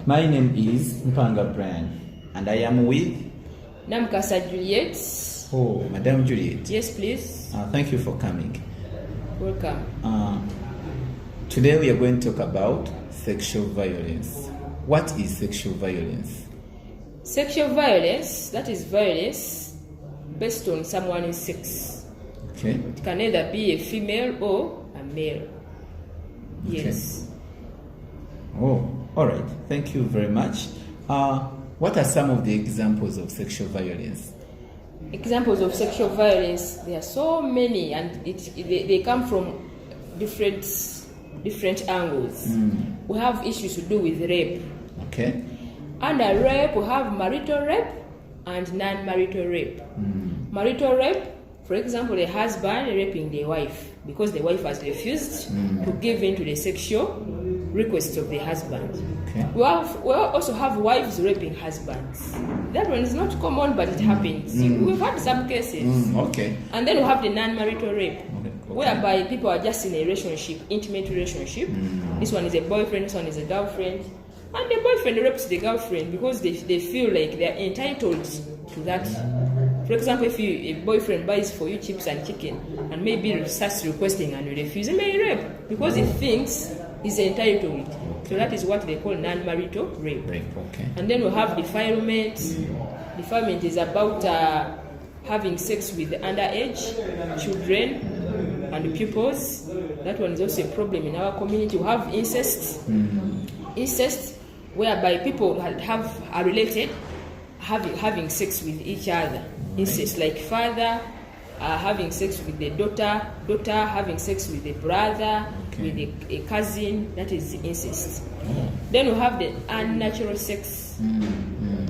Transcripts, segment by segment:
My name is Mpanga Brian, and I am with Namkasa Juliet. Oh, Madam Juliet. Yes, please. Thank you for coming. Welcome. Today we are going to talk about sexual violence. What is sexual violence? Sexual violence, that is violence based on someone's sex. Okay. It can either be a female or a male. Yes. Okay. Oh, all right. Thank you very much. What are some of the examples of sexual violence? Examples of sexual violence, there are so many, and they come from different angles. We have issues to do with rape. Okay. Under rape, we have marital rape and non-marital rape. Marital rape, for example, the husband raping the wife because the wife has refused to give in to the sexual requests of the husband. Okay. We also have wives raping husbands. That one is not common, but it happens. We've had some cases. Okay. And then we have the non-marital rape, Okay. whereby people are just in a relationship, intimate relationship. This one is a boyfriend, this one is a girlfriend. And the boyfriend rapes the girlfriend because they feel like they are entitled to that. For example, if a boyfriend buys for you chips and chicken and maybe starts requesting and you refuse, he may rape because he thinks he's entitled. So that is what they call non-marital rape. Okay. And then we have defilement. Defilement is about having sex with underage children and pupils. That one is also a problem in our community. We have incest. Incest, whereby people are related, having sex with each other. Incest, like father having sex with the daughter having sex with the brother, with a cousin. That is incest. Then we have the unnatural sex.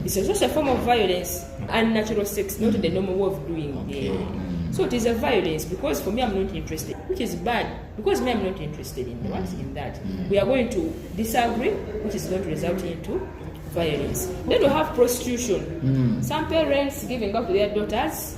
It's also a form of violence. Unnatural sex, not the normal way of doing it. So it is a violence because for me I'm not interested, which is bad because me I'm not interested in that. We are going to disagree, which is going to result into violence. Then we have prostitution. Some parents giving up to their daughters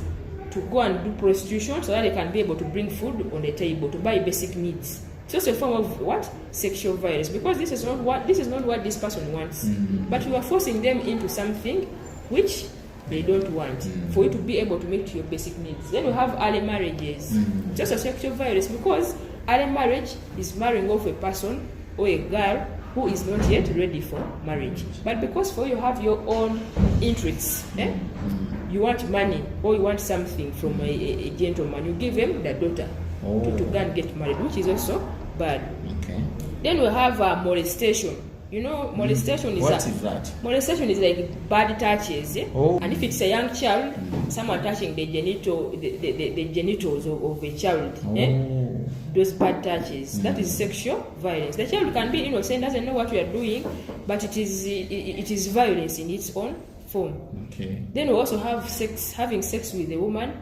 to go and do prostitution so that they can be able to bring food on the table, to buy basic needs. It's also a form of what? Sexual violence, because this is not what this person wants. But you are forcing them into something which they don't want for you to be able to meet your basic needs. Then we have early marriages. It's also sexual violence because early marriage is marrying off a person or a girl who is not yet ready for marriage. But because for you have your own interests, you want money or you want something from a gentleman, you give him the daughter to go and get married, which is also bad. Okay. Then we have molestation. You know, molestation is what is that? Molestation is like bad touches, and if it's a young child, someone touching the genitals of a child, those bad touches, that is sexual violence. The child can be innocent, doesn't know what we are doing, but it is violence in its own form. Okay. Then we also have having sex with a woman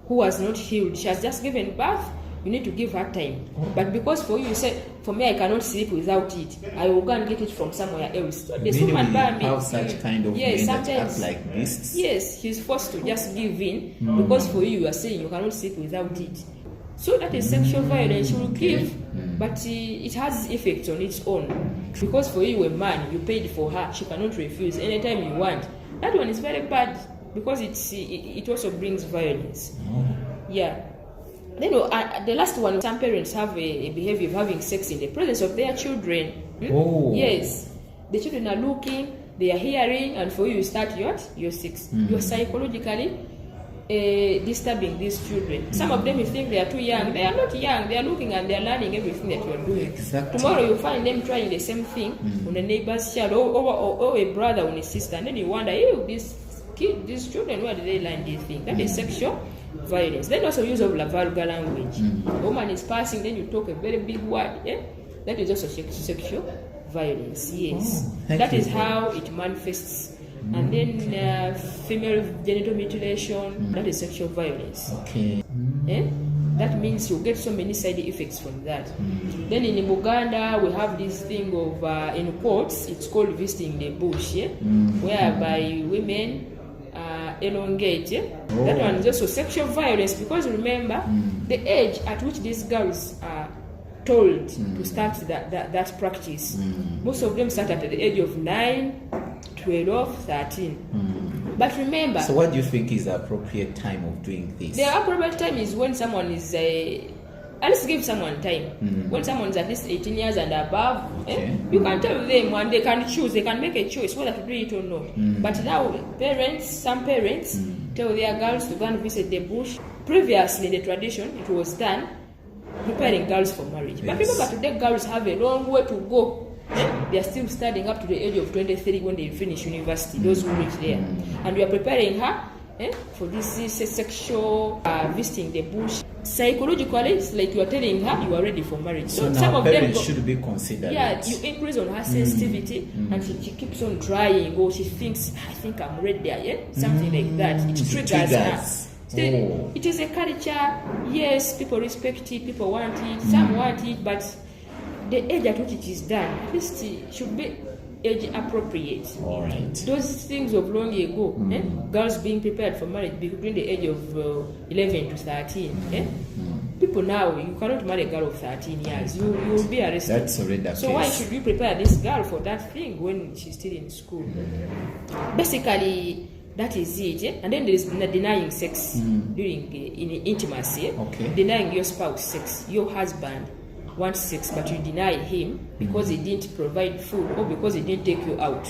who has not healed. She has just given birth. You need to give her time. But because for you say, for me I cannot sleep without it, I will go and get it from somewhere else. So this woman by me have such kind of men that act like beasts. Yes, she's forced to just give in because for you are saying you cannot sleep without it. So that is sexual violence. She will give, but it has effects on its own. Because for you, a man, you paid for her, she cannot refuse anytime you want. That one is very bad because it also brings violence. Yeah. Then the last one, some parents have a behavior of having sex in the presence of their children. Yes. The children are looking, they are hearing, and for you start your sex. You're psychologically disturbing these children. Some of them you think they are too young. They are not young. They are looking and they are learning everything that you are doing. Exactly. Tomorrow you find them trying the same thing on a neighbor's child or a brother on a sister, and then you wonder, these children, where did they learn this thing? That is sexual violence. Then also use of vulgar language. A woman is passing, then you talk a very big word. That is also sexual violence. Yes. That is how it manifests. And then female genital mutilation, that is sexual violence. Okay. That means you get so many side effects from that. Then in Uganda, we have this thing of, in quotes, it's called visiting the bush, whereby women elongate. That one is also sexual violence because remember, the age at which these girls are told to start that practice. Most of them start at the age of 9, 12, 13. But remember, so what do you think is the appropriate time of doing this? The appropriate time is when someone is at least give someone time. When someone is at least 18 years and above, you can tell them, and they can choose, they can make a choice whether to do it or not. But now some parents tell their girls to go and visit the bush. Previously, the tradition, it was done preparing girls for marriage. But remember, today girls have a long way to go. They are still studying up to the age of 23 when they finish university, those who reach there. And we are preparing her for this sexual visiting the bush. Psychologically, it's like you are telling her you are ready for marriage. So now some of parents them should be considered. Yeah, you increase on her sensitivity, and she keeps on trying, or she thinks, I think I'm ready there, something like that. It triggers her. Still, it is a culture. Yes, people respect it, people want it, some want it, but the age at which it is done, at least it should be age appropriate. All right. Those things of long ago, girls being prepared for marriage between the age of 11 to 13. People now, you cannot marry a girl of 13 years. You will be arrested. That's already the So case. why should we prepare this girl for that thing when she's still in school? Basically, that is it. And then there is denying sex during in intimacy. Denying your spouse sex. Your husband wants sex, but you deny him because he didn't provide food or because he didn't take you out.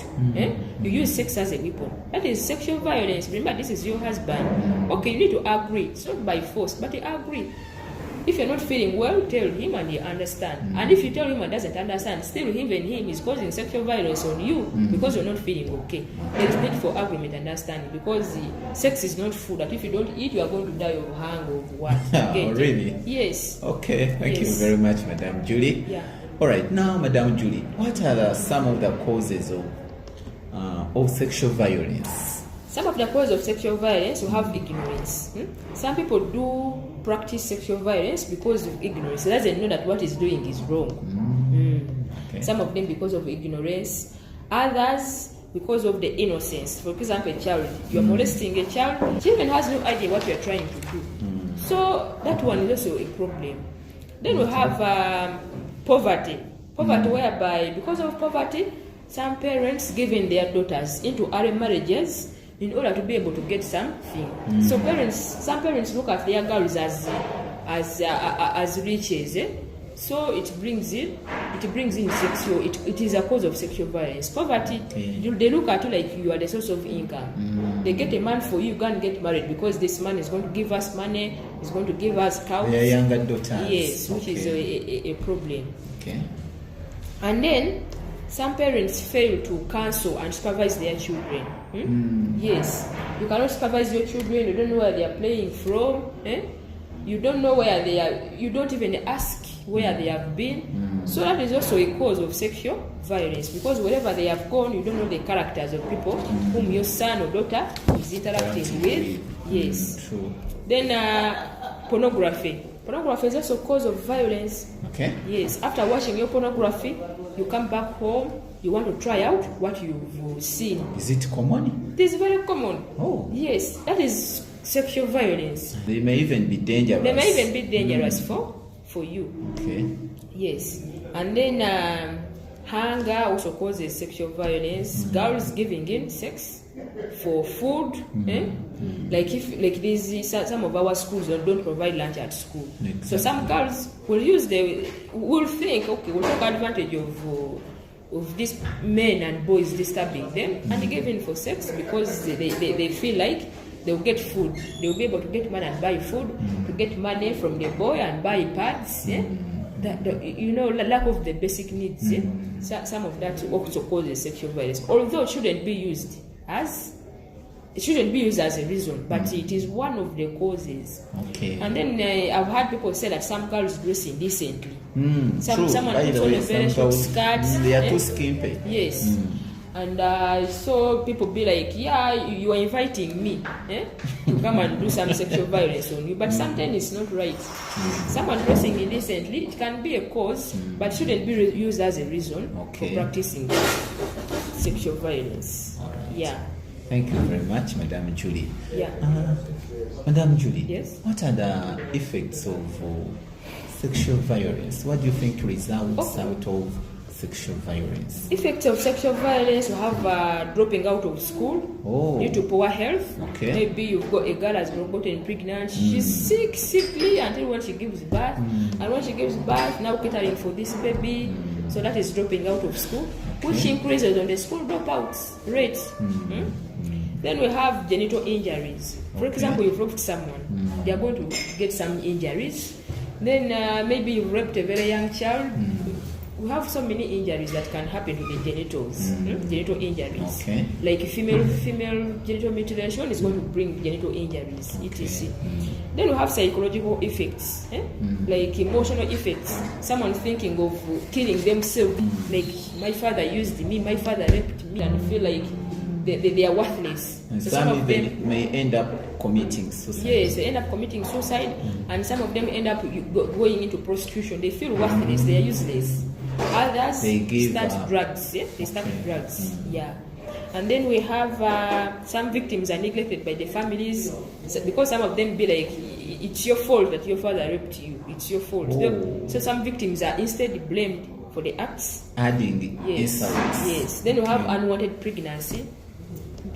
You use sex as a weapon. That is sexual violence. Remember, this is your husband. Okay, you need to agree. It's not by force, but you agree. If you're not feeling well, tell him and he understand. And if you tell him and doesn't understand, still even him is causing sexual violence on you because you're not feeling okay. There is need for agreement and understanding, because sex is not food that if you don't eat, you are going to die of hunger or what. Oh, really? Yes. Okay, thank you very much, Madam Julie. Yeah. All right, now, Madam Julie, what are some of the causes of sexual violence? Some of the causes of sexual violence, you have ignorance. Some people do practice sexual violence because of ignorance. They doesn't know that what he's doing is wrong. Okay. Some of them because of ignorance. Others because of the innocence. For example, a child. You are molesting a child. Children has no idea what you are trying to do. So that one is also a problem. Then we have poverty. Poverty whereby because of poverty, some parents giving their daughters into early marriages in order to be able to get something. So some parents look at their girls as riches. So it brings in sexual. It is a cause of sexual violence. Poverty. They look at you like you are the source of income. They get a man for you, go and get married because this man is going to give us money. Is going to give us cows. Their younger daughters. Yes, which is a problem. Okay. And then some parents fail to counsel and supervise their children. Yes, you cannot supervise your children. You don't know where they are playing from. You don't know where they are. You don't even ask where they have been. So that is also a cause of sexual violence, because wherever they have gone, you don't know the characters of people whom your son or daughter is interacting with. Yes. True. Then pornography. Pornography is also a cause of violence. Okay. Yes. After watching your pornography, you come back home, you want to try out what you've seen. Is it common? It is very common. Oh. Yes. That is sexual violence. They may even be dangerous. They may even be dangerous for you. Okay. Yes. And then hunger also causes sexual violence. Girls giving in sex for food. Like some of our schools don't provide lunch at school. Exactly. So some girls will think, okay, we'll take advantage of these men and boys disturbing them and give in for sex because they feel like they'll get food. They'll be able to get money and buy food, to get money from the boy and buy pads. Lack of the basic needs. Some of that also causes sexual violence. Although it shouldn't be used as a reason, but it is one of the causes. Okay. And then I've heard people say that some girls dress indecently. Someone By puts the on way, a very short skirt. They are too skimpy. Yes. And so people be like, yeah, you are inviting me to come and do some sexual violence on you. But sometimes it's not right. Someone dressing indecently, it can be a cause, but shouldn't be used as a reason for practicing sexual violence. All right. Yeah. Thank you very much, Madam Julie. Yeah. Madam Julie. Yes. What are the effects of sexual violence. What do you think results out of sexual violence? Effects of sexual violence, you have dropping out of school due to poor health. Okay. Maybe you've got a girl has gotten pregnant, she's sickly until when she gives birth, and when she gives birth, now catering for this baby, so that is dropping out of school, which increases on the school dropout rate. Then we have genital injuries. For example, you've raped someone, they are going to get some injuries. Then maybe you raped a very young child. We have so many injuries that can happen to the genitals, genital injuries. Okay. Like female genital mutilation is going to bring genital injuries, etc. Then we have psychological effects, like emotional effects. Someone thinking of killing themselves, like my father used me, my father raped me, and feel like they are worthless. And So some some of even them, may end up committing suicide. yes, they end up committing suicide, and some of them end up going into prostitution. They feel worthless, they are useless. Others They start give up. drugs. They start drugs. Yeah. And then we have some victims are neglected by the families, because some of them be like, it's your fault that your father raped you. It's your fault. So some victims are instead blamed for the acts. Adding insults. Yes. Then we have unwanted pregnancy.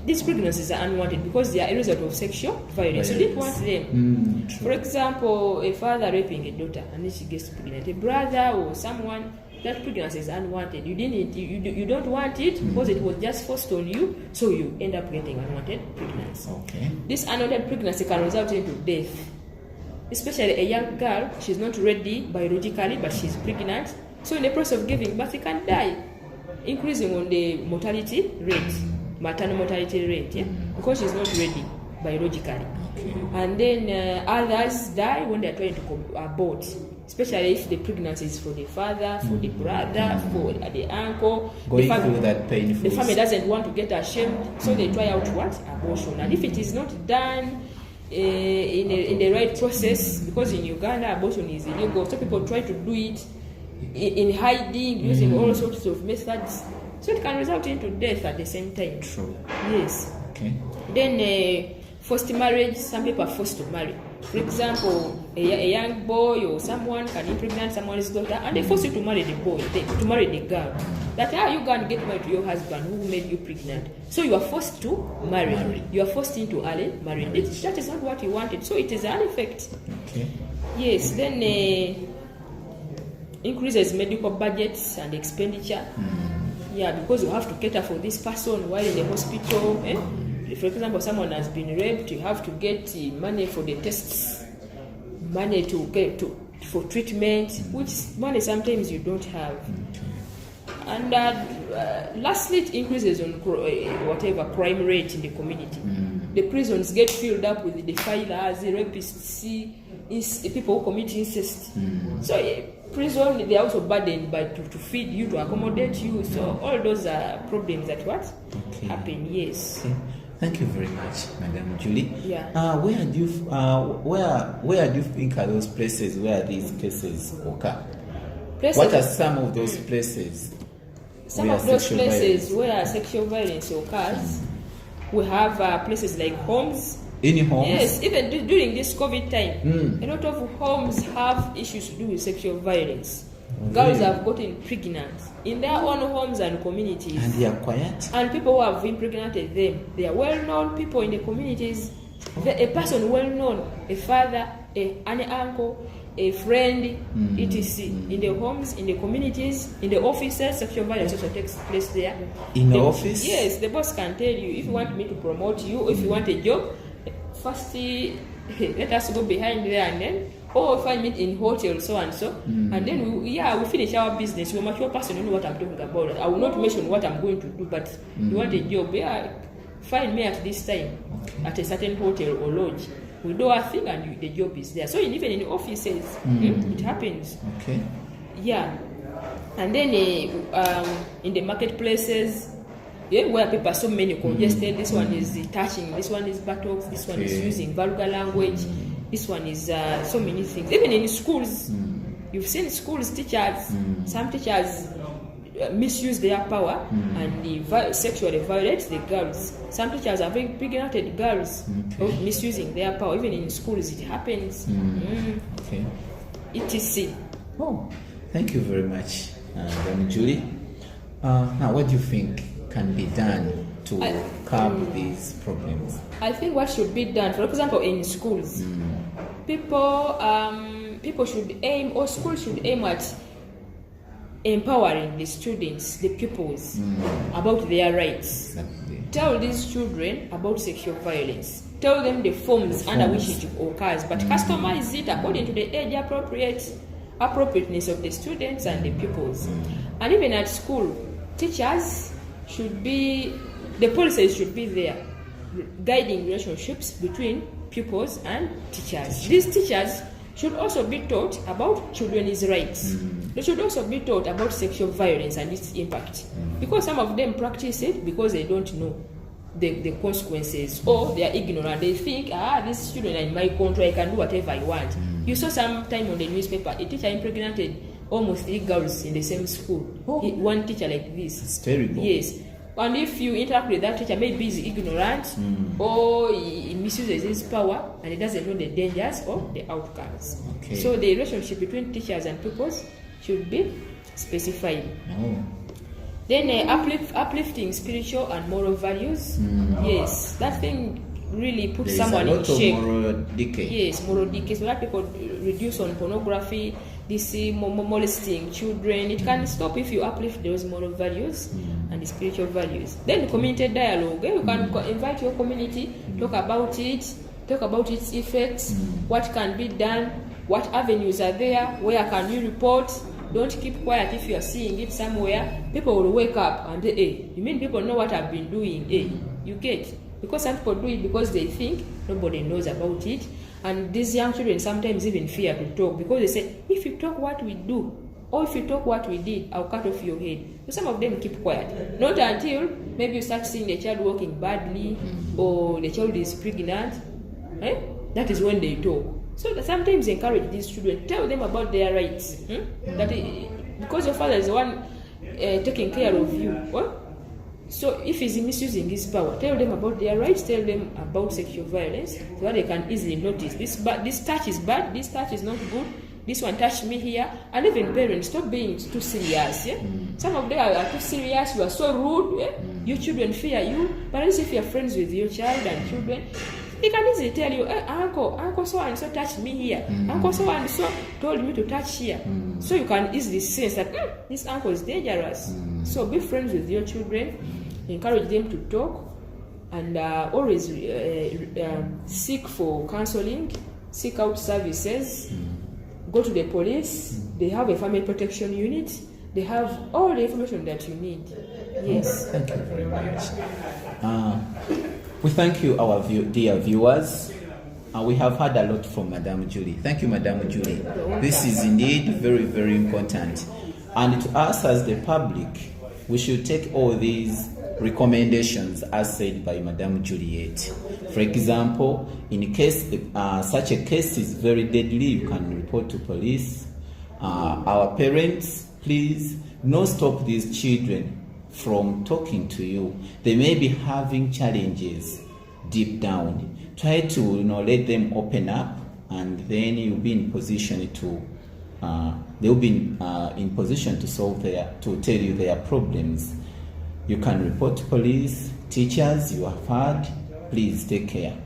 These pregnancies are unwanted because they are a result of sexual violence. You didn't want them. For example, a father raping a daughter and then she gets pregnant. A brother or someone, that pregnancy is unwanted. You don't want it because it was just forced on you, so you end up getting unwanted pregnancy. Okay. This unwanted pregnancy can result into death. Especially a young girl, she's not ready biologically, but she's pregnant. So in the process of giving birth, she can die, increasing on the mortality rate, maternal mortality rate, because she's not ready biologically. And then others die when they're trying to abort, especially if the pregnancy is for the father, for the brother, for the uncle. Going through that painful. The family doesn't want to get ashamed, so they try out what? Abortion. And if it is not done in the right process, because in Uganda abortion is illegal, so people try to do it in hiding, using all sorts of methods, so it can result into death at the same time. True. Yes. Okay. Then forced marriage, some people are forced to marry. For example, a young boy or someone can impregnate someone's daughter, and they force you to marry the boy, to marry the girl. That how you can get married to your husband who made you pregnant. So you are forced to marry. You are forced into early marriage. That is not what you wanted. So it is an effect. Okay. Yes. Then increases medical budgets and expenditure. Yeah, because you have to cater for this person while in the hospital. For example, someone has been raped, you have to get money for the tests, money to get for treatment, which money sometimes you don't have. And lastly, it increases on whatever crime rate in the community. The prisons get filled up with the defilers, the rapists, people who commit incest. So prison, they are also burdened by to feed you, to accommodate you. So all those are problems that happen. Yes. Okay. Thank you very much, Madam Julie. Yeah. Where do you think are those places where these cases occur? What are some of those places? Some of those places where sexual violence occurs, we have places like homes. In homes? Yes, even during this COVID time, a lot of homes have issues to do with sexual violence. Girls have gotten pregnant in their own homes and communities. And they are quiet? And people who have impregnated them, they are well-known people in the communities. A person well-known, a father, an uncle, a friend, etc. In the homes, in the communities, in the offices, sexual violence also takes place there. In the office? Yes, the boss can tell you, if you want me to promote you, if you want a job, first let us go behind there, and then if I meet in hotel so and so, and then we finish our business. You're a mature person, you know what I'm talking about. I will not mention what I'm going to do, but you want a job, find me at this time at a certain hotel or lodge. We do our thing and the job is there. So even in the offices, it happens. Okay. Yeah. And then in the marketplaces, where people are so many congested, this one is touching, this one is buttocks, this one is using vulgar language, this one is so many things. Even in schools, you've seen schools, teachers, some teachers misuse their power and sexually violate the girls. Some teachers are very impregnated girls, misusing their power. Even in schools, it happens. Okay. etc. Oh, thank you very much, Madam Julie. Now, what do you think can be done to curb these problems? I think what should be done, for example, in schools, people should aim, or schools should aim at empowering the students, the pupils, about their rights. Exactly. Tell these children about sexual violence. Tell them the forms under which it occurs, but customize it according to the age appropriateness of the students and the pupils. And even at school, teachers should be, the policies should be there, guiding relationships between pupils and teachers. These teachers should also be taught about children's rights. They should also be taught about sexual violence and its impact. Because some of them practice it because they don't know the consequences, or they are ignorant. They think, these children are in my country, I can do whatever I want. You saw some time on the newspaper, a teacher impregnated almost 3 girls in the same school. One teacher like this. It's terrible. Yes. And if you interact with that teacher, maybe he's ignorant or he misuses his power and he doesn't know the dangers or the outcomes. Okay. So the relationship between teachers and pupils should be specified. Then uplifting spiritual and moral values. Yes, that thing really puts someone in shape. Moral decay. Yes, moral decay. So that people reduce on pornography, this molesting children. It can stop if you uplift those moral values and the spiritual values. Then community dialogue. You can invite your community, talk about its effects, what can be done, what avenues are there, where can you report. Don't keep quiet if you are seeing it somewhere. People will wake up and say, you mean people know what I've been doing? You get. Because some people do it because they think nobody knows about it. And these young children sometimes even fear to talk because they say, if you talk what we do, or if you talk what we did, I'll cut off your head. So some of them keep quiet. Not until maybe you start seeing the child walking badly or the child is pregnant. That is when they talk. So sometimes encourage these children, tell them about their rights. Because your father is the one taking care of you. So if he's misusing his power, tell them about their rights, tell them about sexual violence, so that they can easily notice this touch is bad, this touch is not good, this one touched me here. And even parents, stop being too serious. Some of them are too serious, you are so rude. Your children fear you, but at least if you are friends with your child and children, they can easily tell you, uncle so and so touched me here, uncle so and so told me to touch here. So you can easily sense that this uncle is dangerous. So be friends with your children, encourage them to talk, and always seek for counseling, seek out services, go to the police. They have a family protection unit. They have all the information that you need. Yes. Thank you very much. We thank you, our dear viewers. We have heard a lot from Madame Julie. Thank you, Madame Julie. This is indeed very, very important. And to us as the public, we should take all these recommendations as said by Madame Juliet. For example, in case such a case is very deadly, you can report to police. Our parents, please, no stop these children from talking to you. They may be having challenges deep down. Try to let them open up, and then you'll be in position to they'll be in position to to tell you their problems. You can report to police, teachers you have heard. Please take care.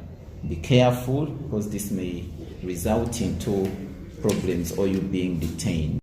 Be careful, because this may result into problems or you being detained.